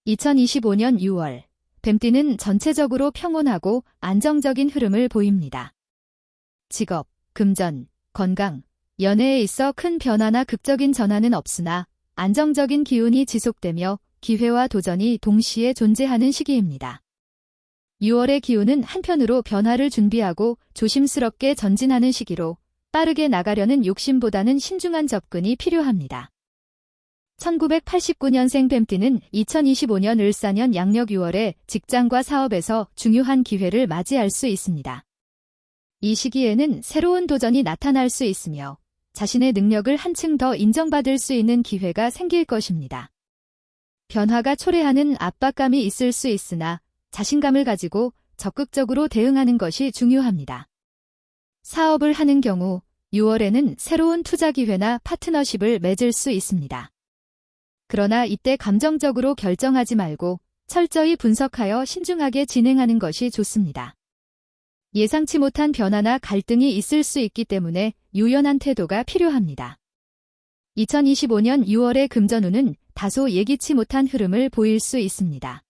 2025년 6월, 뱀띠는 전체적으로 평온하고 안정적인 흐름을 보입니다. 직업, 금전, 건강, 연애에 있어 큰 변화나 극적인 전환은 없으나 안정적인 기운이 지속되며 기회와 도전이 동시에 존재하는 시기입니다. 6월의 기운은 한편으로 변화를 준비하고 조심스럽게 전진하는 시기로 빠르게 나가려는 욕심보다는 신중한 접근이 필요합니다. 1989년생 뱀띠는 2025년 을사년 양력 6월에 직장과 사업에서 중요한 기회를 맞이할 수 있습니다. 이 시기에는 새로운 도전이 나타날 수 있으며 자신의 능력을 한층 더 인정받을 수 있는 기회가 생길 것입니다. 변화가 초래하는 압박감이 있을 수 있으나 자신감을 가지고 적극적으로 대응하는 것이 중요합니다. 사업을 하는 경우 6월에는 새로운 투자 기회나 파트너십을 맺을 수 있습니다. 그러나 이때 감정적으로 결정하지 말고 철저히 분석하여 신중하게 진행하는 것이 좋습니다. 예상치 못한 변화나 갈등이 있을 수 있기 때문에 유연한 태도가 필요합니다. 2025년 6월의 금전운은 다소 예기치 못한 흐름을 보일 수 있습니다.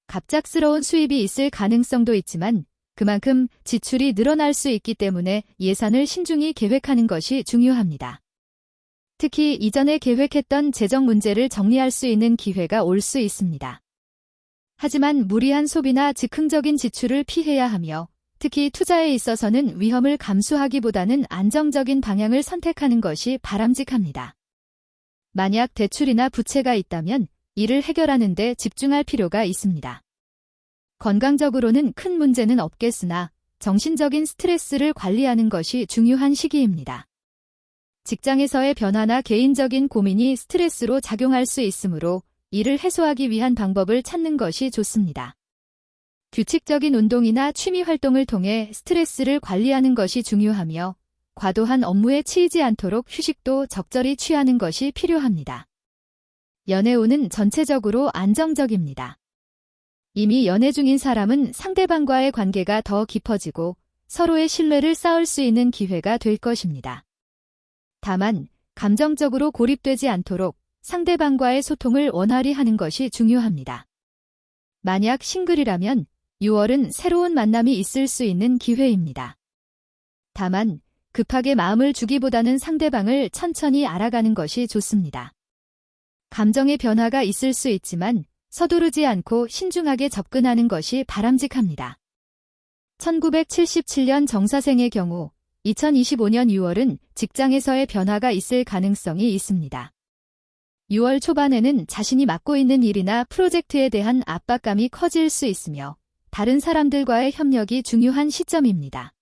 갑작스러운 수입이 있을 가능성도 있지만 그만큼 지출이 늘어날 수 있기 때문에 예산을 신중히 계획하는 것이 중요합니다. 특히 이전에 계획했던 재정 문제를 정리할 수 있는 기회가 올 수 있습니다. 하지만 무리한 소비나 즉흥적인 지출을 피해야 하며 특히 투자에 있어서는 위험을 감수하기보다는 안정적인 방향을 선택하는 것이 바람직합니다. 만약 대출이나 부채가 있다면 이를 해결하는 데 집중할 필요가 있습니다. 건강적으로는 큰 문제는 없겠으나 정신적인 스트레스를 관리하는 것이 중요한 시기입니다. 직장에서의 변화나 개인적인 고민이 스트레스로 작용할 수 있으므로 이를 해소하기 위한 방법을 찾는 것이 좋습니다. 규칙적인 운동이나 취미 활동을 통해 스트레스를 관리하는 것이 중요하며 과도한 업무에 치이지 않도록 휴식도 적절히 취하는 것이 필요합니다. 연애운은 전체적으로 안정적입니다. 이미 연애 중인 사람은 상대방과의 관계가 더 깊어지고 서로의 신뢰를 쌓을 수 있는 기회가 될 것입니다. 다만 감정적으로 고립되지 않도록 상대방과의 소통을 원활히 하는 것이 중요합니다. 만약 싱글이라면 6월은 새로운 만남이 있을 수 있는 기회입니다. 다만 급하게 마음을 주기보다는 상대방을 천천히 알아가는 것이 좋습니다. 감정의 변화가 있을 수 있지만 서두르지 않고 신중하게 접근하는 것이 바람직합니다. 1977년 정사생의 경우 2025년 6월은 직장에서의 변화가 있을 가능성이 있습니다. 6월 초반에는 자신이 맡고 있는 일이나 프로젝트에 대한 압박감이 커질 수 있으며 다른 사람들과의 협력이 중요한 시점입니다.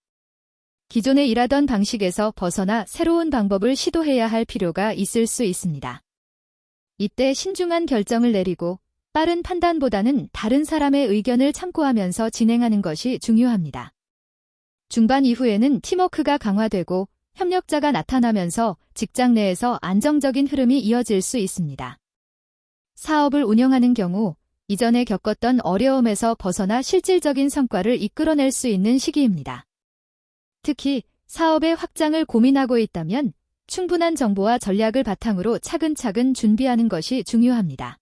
기존에 일하던 방식에서 벗어나 새로운 방법을 시도해야 할 필요가 있을 수 있습니다. 이때 신중한 결정을 내리고 빠른 판단보다는 다른 사람의 의견을 참고하면서 진행하는 것이 중요합니다. 중반 이후에는 팀워크가 강화되고 협력자가 나타나면서 직장 내에서 안정적인 흐름이 이어질 수 있습니다. 사업을 운영하는 경우 이전에 겪었던 어려움에서 벗어나 실질적인 성과를 이끌어낼 수 있는 시기입니다. 특히 사업의 확장을 고민하고 있다면 충분한 정보와 전략을 바탕으로 차근차근 준비하는 것이 중요합니다.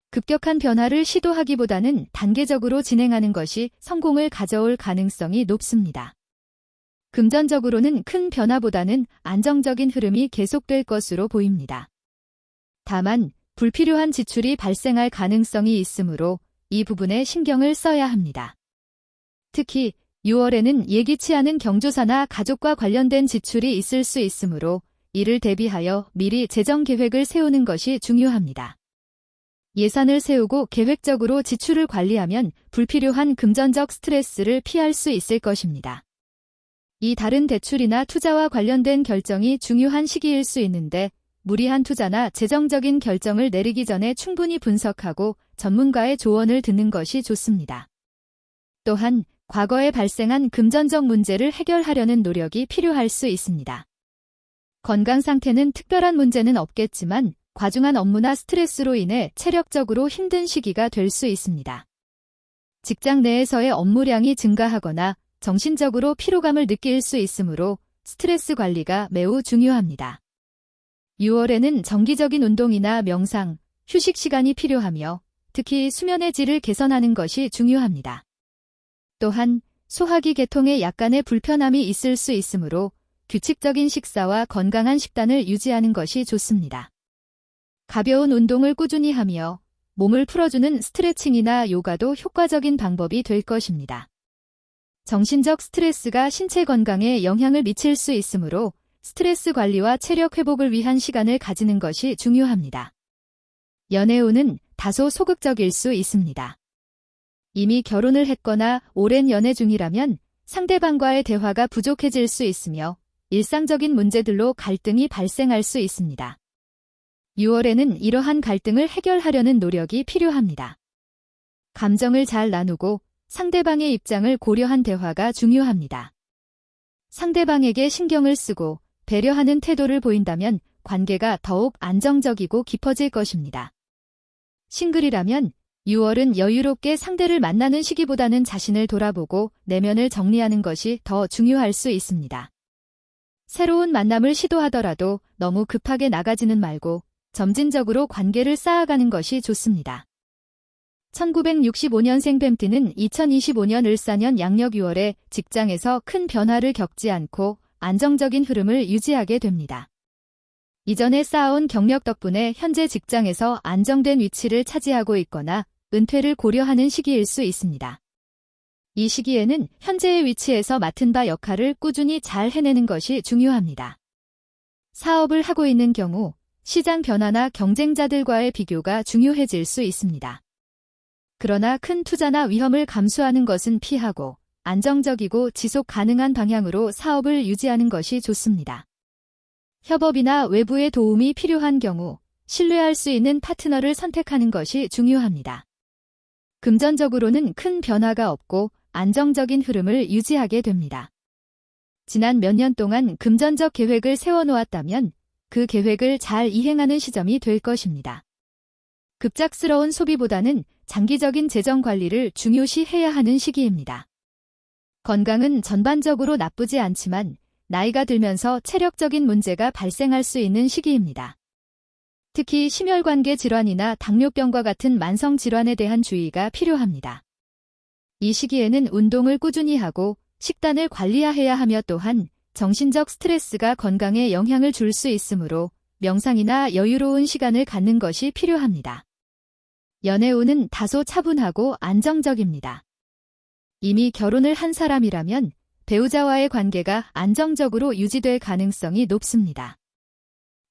급격한 변화를 시도하기보다는 단계적으로 진행하는 것이 성공을 가져올 가능성이 높습니다. 금전적으로는 큰 변화보다는 안정적인 흐름이 계속될 것으로 보입니다. 다만 불필요한 지출이 발생할 가능성이 있으므로 이 부분에 신경을 써야 합니다. 특히 6월에는 예기치 않은 경조사나 가족과 관련된 지출이 있을 수 있으므로 이를 대비하여 미리 재정 계획을 세우는 것이 중요합니다. 예산을 세우고 계획적으로 지출을 관리하면 불필요한 금전적 스트레스를 피할 수 있을 것입니다. 이 다른 대출이나 투자와 관련된 결정이 중요한 시기일 수 있는데 무리한 투자나 재정적인 결정을 내리기 전에 충분히 분석하고 전문가의 조언을 듣는 것이 좋습니다. 또한 과거에 발생한 금전적 문제를 해결하려는 노력이 필요할 수 있습니다. 건강 상태는 특별한 문제는 없겠지만 과중한 업무나 스트레스로 인해 체력적으로 힘든 시기가 될 수 있습니다. 직장 내에서의 업무량이 증가하거나 정신적으로 피로감을 느낄 수 있으므로 스트레스 관리가 매우 중요합니다. 6월에는 정기적인 운동이나 명상, 휴식 시간이 필요하며 특히 수면의 질을 개선하는 것이 중요합니다. 또한 소화기 계통에 약간의 불편함이 있을 수 있으므로 규칙적인 식사와 건강한 식단을 유지하는 것이 좋습니다. 가벼운 운동을 꾸준히 하며 몸을 풀어주는 스트레칭이나 요가도 효과적인 방법이 될 것입니다. 정신적 스트레스가 신체 건강에 영향을 미칠 수 있으므로 스트레스 관리와 체력 회복을 위한 시간을 가지는 것이 중요합니다. 연애 운은 다소 소극적일 수 있습니다. 이미 결혼을 했거나 오랜 연애 중이라면 상대방과의 대화가 부족해질 수 있으며 일상적인 문제들로 갈등이 발생할 수 있습니다. 6월에는 이러한 갈등을 해결하려는 노력이 필요합니다. 감정을 잘 나누고 상대방의 입장을 고려한 대화가 중요합니다. 상대방에게 신경을 쓰고 배려하는 태도를 보인다면 관계가 더욱 안정적이고 깊어질 것입니다. 싱글이라면 6월은 여유롭게 상대를 만나는 시기보다는 자신을 돌아보고 내면을 정리하는 것이 더 중요할 수 있습니다. 새로운 만남을 시도하더라도 너무 급하게 나가지는 말고 점진적으로 관계를 쌓아가는 것이 좋습니다. 1965년생 뱀띠는 2025년 을사년 양력 6월에 직장에서 큰 변화를 겪지 않고 안정적인 흐름을 유지하게 됩니다. 이전에 쌓아온 경력 덕분에 현재 직장에서 안정된 위치를 차지하고 있거나 은퇴를 고려하는 시기일 수 있습니다. 이 시기에는 현재의 위치에서 맡은 바 역할을 꾸준히 잘 해내는 것이 중요합니다. 사업을 하고 있는 경우 시장 변화나 경쟁자들과의 비교가 중요해질 수 있습니다. 그러나 큰 투자나 위험을 감수하는 것은 피하고 안정적이고 지속 가능한 방향으로 사업을 유지하는 것이 좋습니다. 협업이나 외부의 도움이 필요한 경우 신뢰할 수 있는 파트너를 선택하는 것이 중요합니다. 금전적으로는 큰 변화가 없고 안정적인 흐름을 유지하게 됩니다. 지난 몇 년 동안 금전적 계획을 세워놓았다면 그 계획을 잘 이행하는 시점이 될 것입니다. 급작스러운 소비보다는 장기적인 재정 관리를 중요시 해야 하는 시기입니다. 건강은 전반적으로 나쁘지 않지만 나이가 들면서 체력적인 문제가 발생할 수 있는 시기입니다. 특히 심혈관계 질환이나 당뇨병과 같은 만성 질환에 대한 주의가 필요합니다. 이 시기에는 운동을 꾸준히 하고 식단을 관리해야 하며 또한 정신적 스트레스가 건강에 영향을 줄 수 있으므로 명상이나 여유로운 시간을 갖는 것이 필요합니다. 연애 운은 다소 차분하고 안정적입니다. 이미 결혼을 한 사람이라면 배우자와의 관계가 안정적으로 유지될 가능성이 높습니다.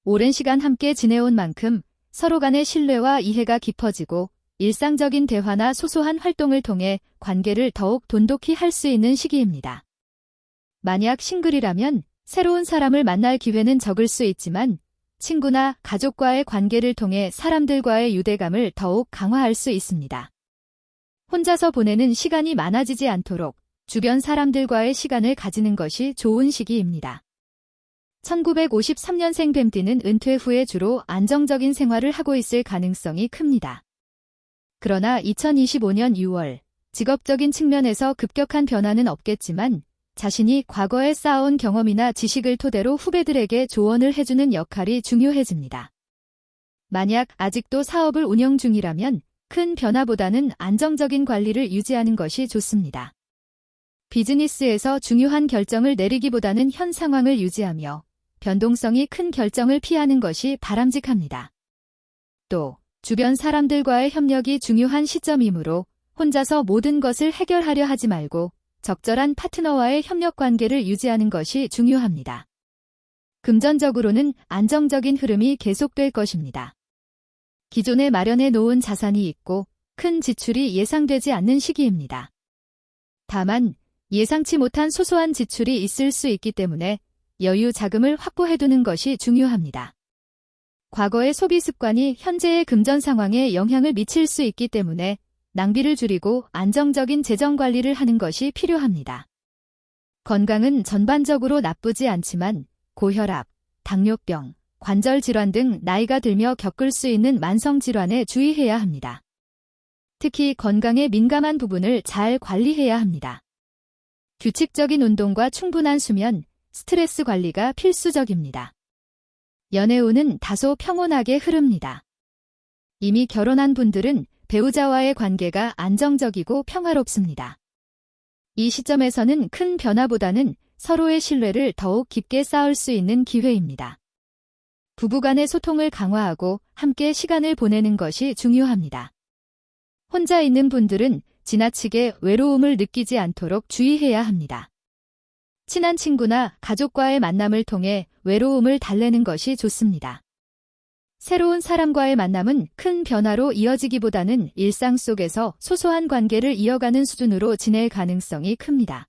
오랜 시간 함께 지내온 만큼 서로 간의 신뢰와 이해가 깊어지고 일상적인 대화나 소소한 활동을 통해 관계를 더욱 돈독히 할 수 있는 시기입니다. 만약 싱글이라면 새로운 사람을 만날 기회는 적을 수 있지만 친구나 가족과의 관계를 통해 사람들과의 유대감을 더욱 강화할 수 있습니다. 혼자서 보내는 시간이 많아지지 않도록 주변 사람들과의 시간을 가지는 것이 좋은 시기입니다. 1953년생 뱀띠는 은퇴 후에 주로 안정적인 생활을 하고 있을 가능성이 큽니다. 그러나 2025년 6월, 직업적인 측면에서 급격한 변화는 없겠지만 자신이 과거에 쌓아온 경험이나 지식을 토대로 후배들에게 조언을 해주는 역할이 중요해집니다. 만약 아직도 사업을 운영 중이라면 큰 변화보다는 안정적인 관리를 유지하는 것이 좋습니다. 비즈니스에서 중요한 결정을 내리기보다는 현 상황을 유지하며 변동성이 큰 결정을 피하는 것이 바람직합니다. 또 주변 사람들과의 협력이 중요한 시점이므로 혼자서 모든 것을 해결하려 하지 말고 적절한 파트너와의 협력 관계를 유지하는 것이 중요합니다. 금전적으로는 안정적인 흐름이 계속될 것입니다. 기존에 마련해 놓은 자산이 있고 큰 지출이 예상되지 않는 시기입니다. 다만 예상치 못한 소소한 지출이 있을 수 있기 때문에 여유 자금을 확보해두는 것이 중요합니다. 과거의 소비 습관이 현재의 금전 상황에 영향을 미칠 수 있기 때문에 낭비를 줄이고 안정적인 재정 관리를 하는 것이 필요합니다. 건강은 전반적으로 나쁘지 않지만 고혈압, 당뇨병, 관절 질환 등 나이가 들며 겪을 수 있는 만성 질환에 주의해야 합니다. 특히 건강에 민감한 부분을 잘 관리해야 합니다. 규칙적인 운동과 충분한 수면, 스트레스 관리가 필수적입니다. 연애 운은 다소 평온하게 흐릅니다. 이미 결혼한 분들은 배우자와의 관계가 안정적이고 평화롭습니다. 이 시점에서는 큰 변화보다는 서로의 신뢰를 더욱 깊게 쌓을 수 있는 기회입니다. 부부간의 소통을 강화하고 함께 시간을 보내는 것이 중요합니다. 혼자 있는 분들은 지나치게 외로움을 느끼지 않도록 주의해야 합니다. 친한 친구나 가족과의 만남을 통해 외로움을 달래는 것이 좋습니다. 새로운 사람과의 만남은 큰 변화로 이어지기보다는 일상 속에서 소소한 관계를 이어가는 수준으로 지낼 가능성이 큽니다.